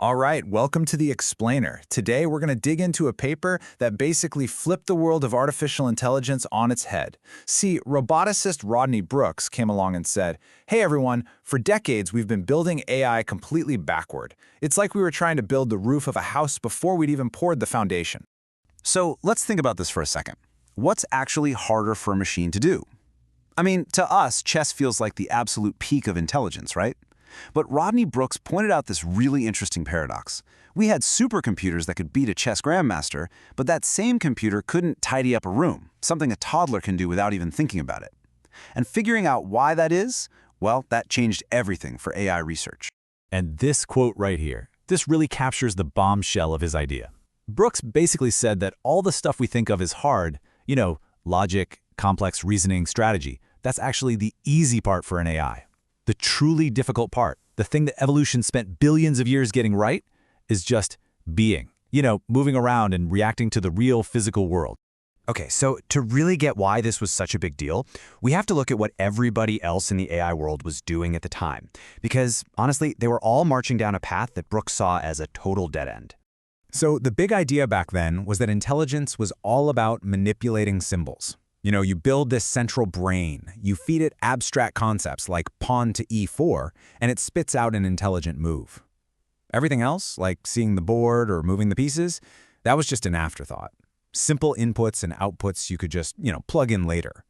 All right, welcome to The Explainer. Today we're going to dig into a paper that basically flipped the world of artificial intelligence on its head. See, roboticist Rodney Brooks came along and said, "Hey everyone, for decades we've been building AI completely backward. It's like we were trying to build the roof of a house before we'd even poured the foundation." So let's think about this for a second. What's actually harder for a machine to do? I mean, to us, chess feels like the absolute peak of intelligence, right? But Rodney Brooks pointed out this really interesting paradox. We had supercomputers that could beat a chess grandmaster, but that same computer couldn't tidy up a room, something a toddler can do without even thinking about it. And figuring out why that is, well, that changed everything for AI research. And this quote right here, this really captures the bombshell of his idea. Brooks basically said that all the stuff we think of as hard, logic, complex reasoning, strategy, that's actually the easy part for an AI. The truly difficult part, the thing that evolution spent billions of years getting right, is just being, moving around and reacting to the real physical world. Okay, so to really get why this was such a big deal, we have to look at what everybody else in the AI world was doing at the time. Because, honestly, they were all marching down a path that Brooks saw as a total dead end. So the big idea back then was that intelligence was all about manipulating symbols. You build this central brain, you feed it abstract concepts like pawn to e4, and it spits out an intelligent move. Everything else, like seeing the board or moving the pieces, that was just an afterthought. Simple inputs and outputs you could just, plug in later.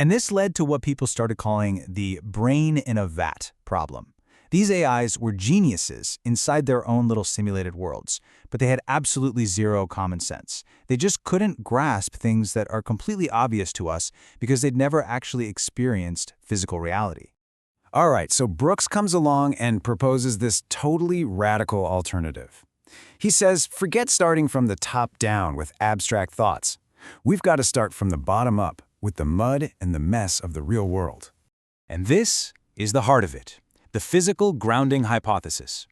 And this led to what people started calling the brain in a vat problem. These AIs were geniuses inside their own little simulated worlds, but they had absolutely zero common sense. They just couldn't grasp things that are completely obvious to us because they'd never actually experienced physical reality. All right, so Brooks comes along and proposes this totally radical alternative. He says, forget starting from the top down with abstract thoughts. We've got to start from the bottom up with the mud and the mess of the real world. And this is the heart of it. The physical grounding hypothesis.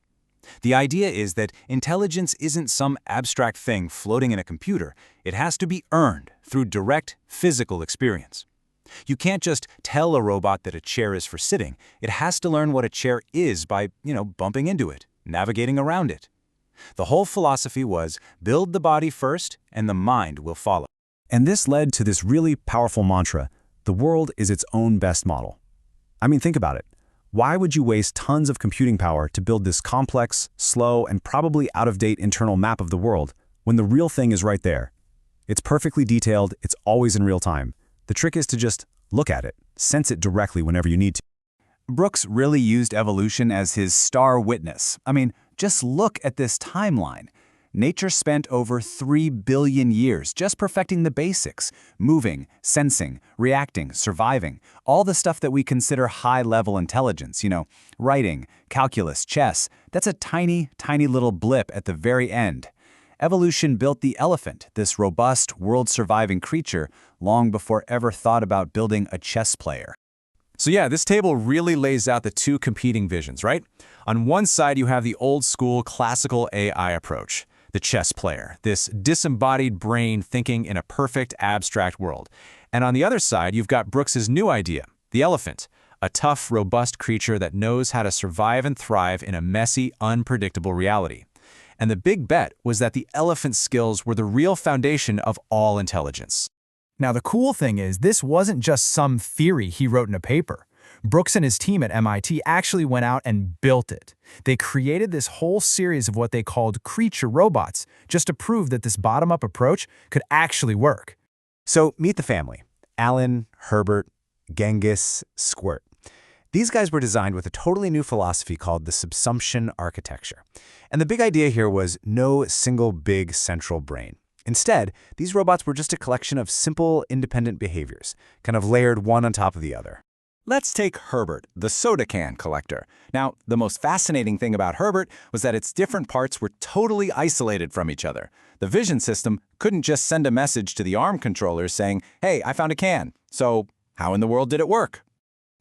The idea is that intelligence isn't some abstract thing floating in a computer. It has to be earned through direct physical experience. You can't just tell a robot that a chair is for sitting. It has to learn what a chair is by, bumping into it, navigating around it. The whole philosophy was build the body first and the mind will follow. And this led to this really powerful mantra, the world is its own best model. I mean, think about it. Why would you waste tons of computing power to build this complex, slow, and probably out-of-date internal map of the world when the real thing is right there? It's perfectly detailed, it's always in real time. The trick is to just look at it, sense it directly whenever you need to. Brooks really used evolution as his star witness. I mean, just look at this timeline. Nature spent over 3 billion years just perfecting the basics, moving, sensing, reacting, surviving, all the stuff that we consider high-level intelligence, writing, calculus, chess. That's a tiny, tiny little blip at the very end. Evolution built the elephant, this robust, world-surviving creature, long before ever thought about building a chess player. So yeah, this table really lays out the two competing visions, right? On one side, you have the old-school classical AI approach. The chess player, this disembodied brain thinking in a perfect abstract world. And on the other side, you've got Brooks's new idea, the elephant, a tough, robust creature that knows how to survive and thrive in a messy, unpredictable reality. And the big bet was that the elephant's skills were the real foundation of all intelligence. Now, the cool thing is, this wasn't just some theory he wrote in a paper. Brooks and his team at MIT actually went out and built it. They created this whole series of what they called creature robots, just to prove that this bottom-up approach could actually work. So meet the family. Allen, Herbert, Genghis, Squirt. These guys were designed with a totally new philosophy called the Subsumption Architecture. And the big idea here was no single big central brain. Instead, these robots were just a collection of simple, independent behaviors, kind of layered one on top of the other. Let's take Herbert, the soda can collector. Now, the most fascinating thing about Herbert was that its different parts were totally isolated from each other. The vision system couldn't just send a message to the arm controller saying, "Hey, I found a can." So, how in the world did it work?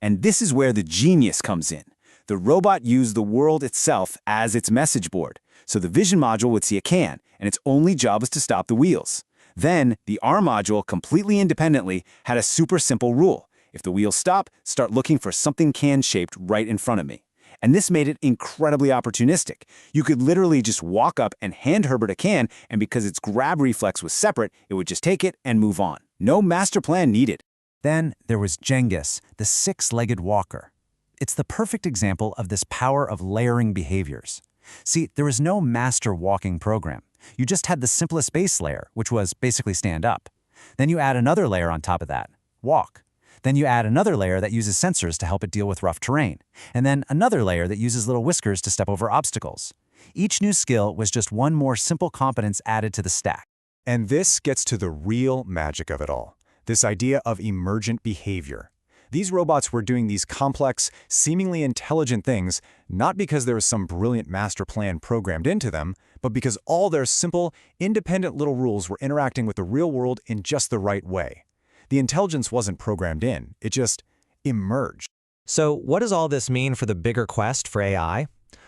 And this is where the genius comes in. The robot used the world itself as its message board. So the vision module would see a can, and its only job was to stop the wheels. Then, the arm module, completely independently, had a super simple rule. If the wheels stop, start looking for something can-shaped right in front of me. And this made it incredibly opportunistic. You could literally just walk up and hand Herbert a can, and because its grab reflex was separate, it would just take it and move on. No master plan needed. Then there was Genghis, the six-legged walker. It's the perfect example of this power of layering behaviors. See, there was no master walking program. You just had the simplest base layer, which was basically stand up. Then you add another layer on top of that, walk. Then you add another layer that uses sensors to help it deal with rough terrain. And then another layer that uses little whiskers to step over obstacles. Each new skill was just one more simple competence added to the stack. And this gets to the real magic of it all, this idea of emergent behavior. These robots were doing these complex, seemingly intelligent things, not because there was some brilliant master plan programmed into them, but because all their simple, independent little rules were interacting with the real world in just the right way. The intelligence wasn't programmed in, it just emerged. So what does all this mean for the bigger quest for AI?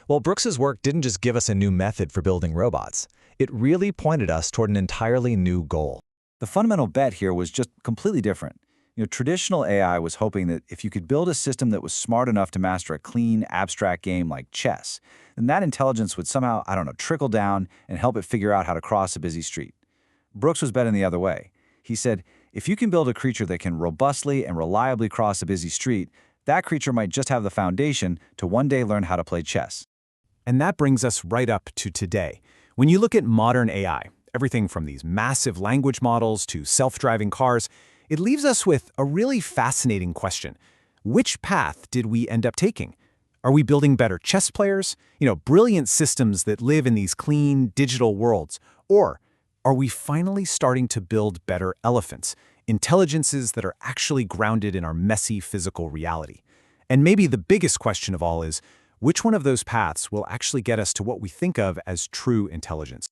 Well, Brooks's work didn't just give us a new method for building robots. It really pointed us toward an entirely new goal. The fundamental bet here was just completely different. Traditional AI was hoping that if you could build a system that was smart enough to master a clean, abstract game like chess, then that intelligence would somehow, trickle down and help it figure out how to cross a busy street. Brooks was betting the other way. He said, if you can build a creature that can robustly and reliably cross a busy street, that creature might just have the foundation to one day learn how to play chess. And that brings us right up to today. When you look at modern AI, everything from these massive language models to self-driving cars, it leaves us with a really fascinating question. Which path did we end up taking? Are we building better chess players? Brilliant systems that live in these clean, digital worlds? Or are we finally starting to build better elephants, intelligences that are actually grounded in our messy physical reality? And maybe the biggest question of all is, which one of those paths will actually get us to what we think of as true intelligence?